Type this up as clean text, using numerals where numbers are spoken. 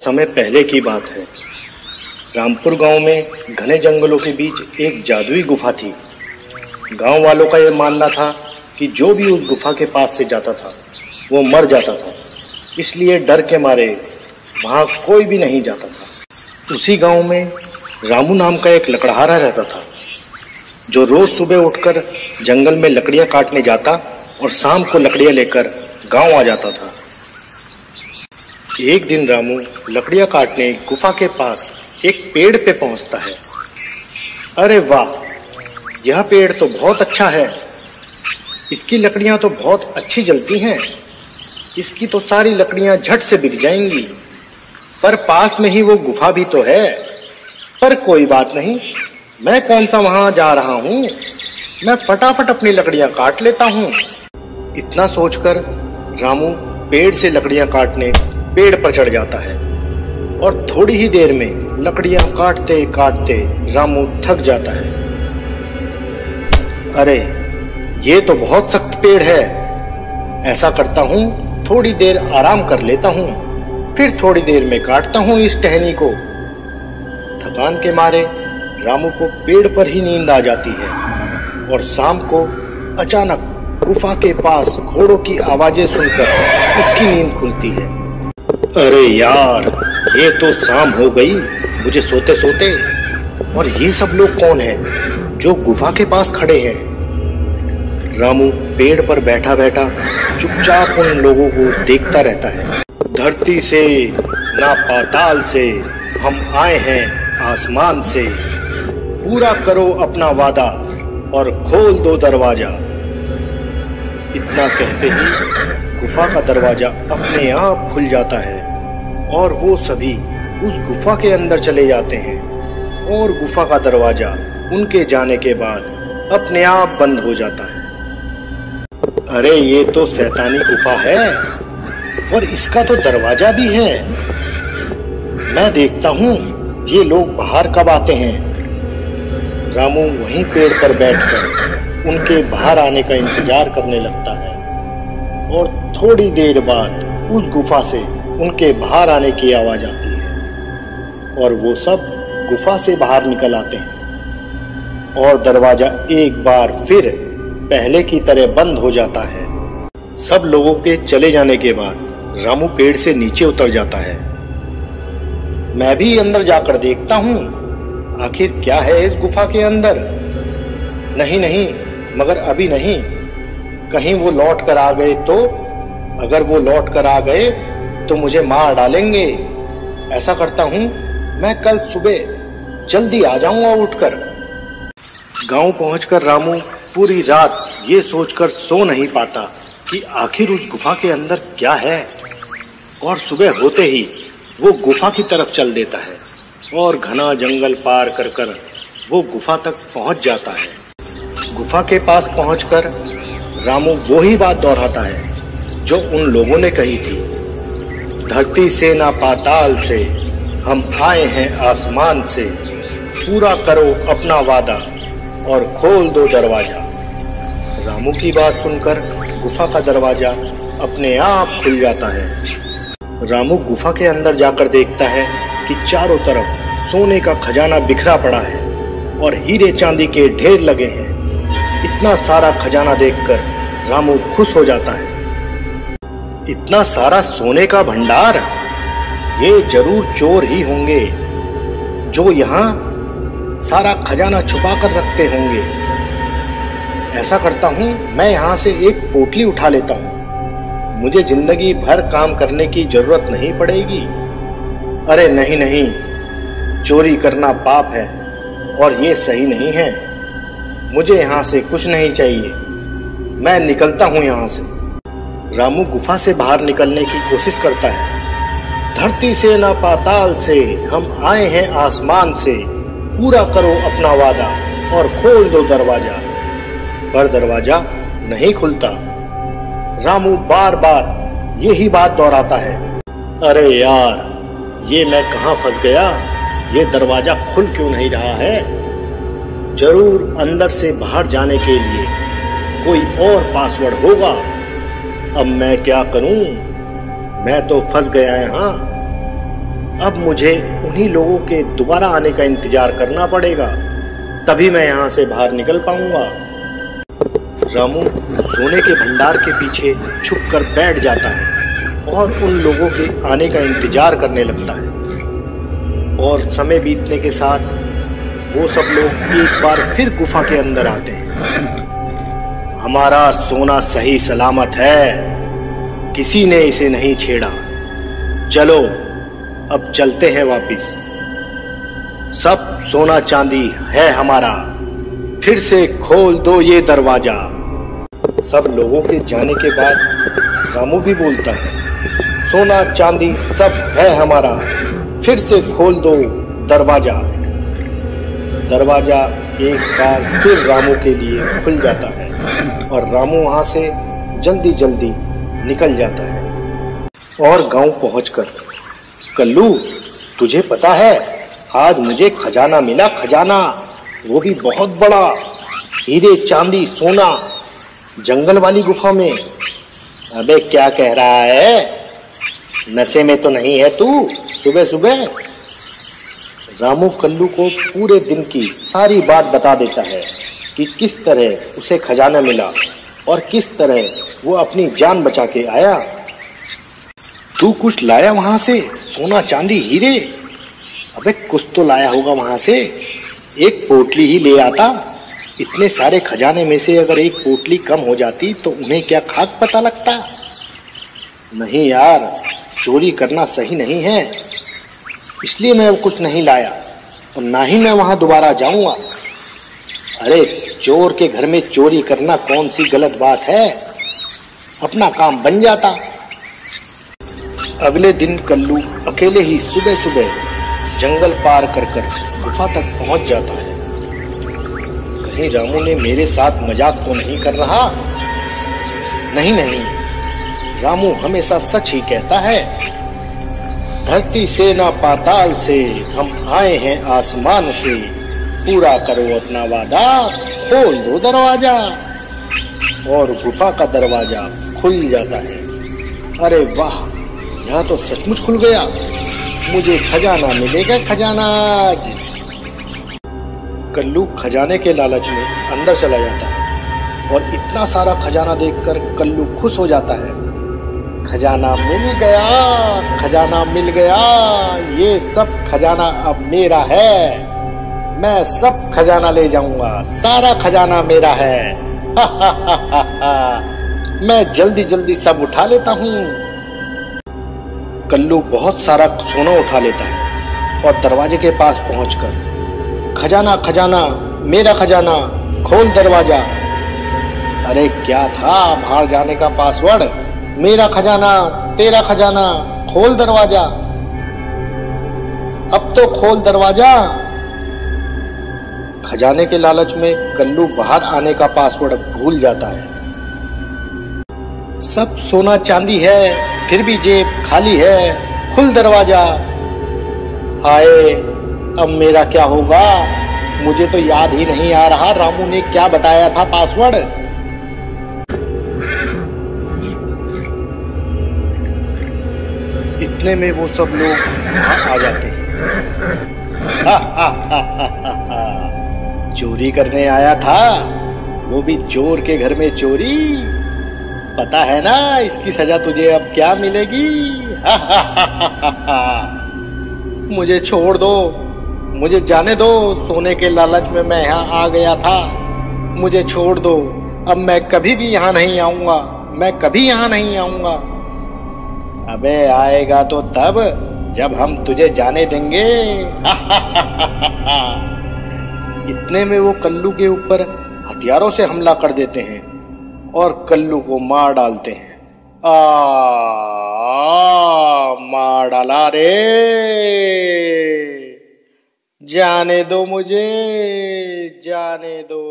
समय पहले की बात है। रामपुर गांव में घने जंगलों के बीच एक जादुई गुफा थी। गांव वालों का यह मानना था कि जो भी उस गुफा के पास से जाता था वो मर जाता था, इसलिए डर के मारे वहां कोई भी नहीं जाता था। उसी गांव में रामू नाम का एक लकड़हारा रहता था, जो रोज सुबह उठकर जंगल में लकड़ियां काटने जाता और शाम को लकड़ियां लेकर गांव आ जाता था। एक दिन रामू लकड़ियां काटने गुफा के पास एक पेड़ पे पहुंचता है। अरे वाह, यह पेड़ तो बहुत अच्छा है, इसकी लकड़ियां तो बहुत अच्छी जलती हैं, इसकी तो सारी लकड़ियां झट से बिक जाएंगी। पर पास में ही वो गुफा भी तो है। पर कोई बात नहीं, मैं कौन सा वहां जा रहा हूं, मैं फटाफट अपनी लकड़ियां काट लेता हूं। इतना सोचकर रामू पेड़ से लकड़ियां काटने पेड़ पर चढ़ जाता है और थोड़ी ही देर में लकड़ियां काटते काटते रामू थक जाता है। अरे ये तो बहुत सख्त पेड़ है, ऐसा करता हूं थोड़ी देर आराम कर लेता हूं, फिर थोड़ी देर में काटता हूं इस टहनी को। थकान के मारे रामू को पेड़ पर ही नींद आ जाती है और शाम को अचानक गुफा के पास घोड़ों की आवाजें सुनकर उसकी नींद खुलती है। अरे यार, ये तो शाम हो गई मुझे सोते सोते, और ये सब लोग कौन हैं जो गुफा के पास खड़े हैं। रामू पेड़ पर बैठा बैठा चुपचाप उन लोगों को देखता रहता है। धरती से ना पाताल से हम आए हैं आसमान से, पूरा करो अपना वादा और खोल दो दरवाजा। इतना कहते ही गुफा का दरवाजा अपने आप खुल जाता है और वो सभी उस गुफा के अंदर चले जाते हैं और गुफा का दरवाजा उनके जाने के बाद अपने आप बंद हो जाता है। अरे ये तो शैतानी गुफा है और इसका तो दरवाजा भी है। मैं देखता हूँ ये लोग बाहर कब आते हैं। रामू वहीं पेड़ पर बैठकर उनके बाहर आने का इंतजार करने लगता है और थोड़ी देर बाद उस गुफा से उनके बाहर आने की आवाज आती है और वो सब गुफा से बाहर निकल आते हैं और दरवाजा एक बार फिर पहले की तरह बंद हो जाता है। सब लोगों के चले जाने के बाद रामू पेड़ से नीचे उतर जाता है। मैं भी अंदर जाकर देखता हूँ आखिर क्या है इस गुफा के अंदर। नहीं नहीं, मगर अभी नहीं, कहीं वो लौट कर आ गए तो। अगर वो लौट कर आ गए तो मुझे मार डालेंगे। ऐसा करता हूँ मैं कल सुबह जल्दी आ जाऊंगा उठकर। गांव पहुंचकर रामू पूरी रात ये सोचकर सो नहीं पाता कि आखिर उस गुफा के अंदर क्या है, और सुबह होते ही वो गुफा की तरफ चल देता है और घना जंगल पार कर कर वो गुफा तक पहुंच जाता है। गुफा के पास पहुंचकर रामू वो ही बात दोहराता है जो उन लोगों ने कही थी। धरती से ना पाताल से हम आए हैं आसमान से, पूरा करो अपना वादा और खोल दो दरवाजा। रामू की बात सुनकर गुफा का दरवाजा अपने आप खुल जाता है। रामू गुफा के अंदर जाकर देखता है कि चारों तरफ सोने का खजाना बिखरा पड़ा है और हीरे चांदी के ढेर लगे हैं। इतना सारा खजाना देखकर रामू खुश हो जाता है। इतना सारा सोने का भंडार, ये जरूर चोर ही होंगे जो यहाँ सारा खजाना छुपा कर रखते होंगे। ऐसा करता हूँ मैं यहाँ से एक पोटली उठा लेता हूँ, मुझे जिंदगी भर काम करने की जरूरत नहीं पड़ेगी। अरे नहीं नहीं, चोरी करना पाप है और ये सही नहीं है। मुझे यहाँ से कुछ नहीं चाहिए, मैं निकलता हूँ यहाँ से। रामू गुफा से बाहर निकलने की कोशिश करता है। धरती से ना पाताल से हम आए हैं आसमान से, पूरा करो अपना वादा और खोल दो दरवाजा। पर दरवाजा नहीं खुलता। रामू बार बार यही बात दोहराता है। अरे यार, ये मैं कहाँ फंस गया, ये दरवाजा खुल क्यों नहीं रहा है। जरूर अंदर से बाहर जाने के लिए कोई और पासवर्ड होगा। अब मैं क्या करूं, मैं तो फंस गया यहाँ। अब मुझे उन्हीं लोगों के दोबारा आने का इंतजार करना पड़ेगा, तभी मैं यहाँ से बाहर निकल पाऊंगा। रामू सोने के भंडार के पीछे छुपकर बैठ जाता है और उन लोगों के आने का इंतजार करने लगता है। और समय बीतने के साथ वो सब लोग एक बार फिर गुफा के अंदर आते हैं। हमारा सोना सही सलामत है, किसी ने इसे नहीं छेड़ा। चलो अब चलते हैं वापिस। सब सोना चांदी है हमारा, फिर से खोल दो ये दरवाजा। सब लोगों के जाने के बाद रामू भी बोलता है, सोना चांदी सब है हमारा, फिर से खोल दो दरवाजा। दरवाजा एक बार फिर रामू के लिए खुल जाता है और रामू वहां से जल्दी जल्दी निकल जाता है। और गांव पहुंचकर, कल्लू तुझे पता है आज मुझे खजाना मिला, खजाना, वो भी बहुत बड़ा, हीरे चांदी सोना, जंगल वाली गुफा में। अबे क्या कह रहा है, नशे में तो नहीं है तू सुबह सुबह? रामू कल्लू को पूरे दिन की सारी बात बता देता है कि किस तरह उसे खजाना मिला और किस तरह वो अपनी जान बचा के आया। तू कुछ लाया वहां से, सोना चांदी हीरे? अबे कुछ तो लाया होगा वहां से, एक पोटली ही ले आता। इतने सारे खजाने में से अगर एक पोटली कम हो जाती तो उन्हें क्या खाक पता लगता? नहीं यार, चोरी करना सही नहीं है, इसलिए मैं कुछ नहीं लाया और ना ही मैं वहां दोबारा जाऊंगा। अरे चोर के घर में चोरी करना कौन सी गलत बात है, अपना काम बन जाता। अगले दिन कल्लू अकेले ही सुबह सुबह जंगल पार कर कर गुफा तक पहुंच जाता है। कहीं रामू ने मेरे साथ मजाक तो नहीं कर रहा? नहीं नहीं, रामू हमेशा सच ही कहता है। धरती से ना पाताल से, हम आए हैं आसमान से, पूरा करो अपना वादा, खोल दो दरवाजा। और गुफा का दरवाजा खुल जाता है। अरे वाह, यह तो सचमुच खुल गया, मुझे खजाना मिलेगा, खजाना आज। कल्लू खजाने के लालच में अंदर चला जाता है और इतना सारा खजाना देखकर कल्लू खुश हो जाता है। खजाना मिल गया, खजाना मिल गया, ये सब खजाना अब मेरा है, मैं सब खजाना ले जाऊंगा, सारा खजाना मेरा है। हा हा हा हा हा, मैं जल्दी जल्दी सब उठा लेता हूँ। कल्लू बहुत सारा सोना उठा लेता है और दरवाजे के पास पहुंचकर, खजाना खजाना मेरा खजाना, खोल दरवाजा। अरे क्या था बाहर जाने का पासवर्ड? मेरा खजाना तेरा खजाना, खोल दरवाजा, अब तो खोल दरवाजा। खजाने के लालच में कल्लू बाहर आने का पासवर्ड भूल जाता है। सब सोना चांदी है, फिर भी जेब खाली है, खुल दरवाजा। हाय, अब मेरा क्या होगा? मुझे तो याद ही नहीं आ रहा रामू ने क्या बताया था पासवर्ड। इतने में वो सब लोग वहां आ जाते हैं। हा हा हा हा हा हा, चोरी करने आया था, वो भी चोर के घर में चोरी। पता है ना इसकी सजा तुझे अब क्या मिलेगी? हा हा हा हा हा। मुझे छोड़ दो, मुझे जाने दो, सोने के लालच में मैं यहाँ आ गया था, मुझे छोड़ दो, अब मैं कभी भी यहाँ नहीं आऊंगा, मैं कभी यहाँ नहीं आऊंगा। अबे आएगा तो तब जब हम तुझे जाने देंगे। हा हा हा हा हा। इतने में वो कल्लू के ऊपर हथियारों से हमला कर देते हैं और कल्लू को मार डालते हैं। मार डाला रे, जाने दो मुझे, जाने दो।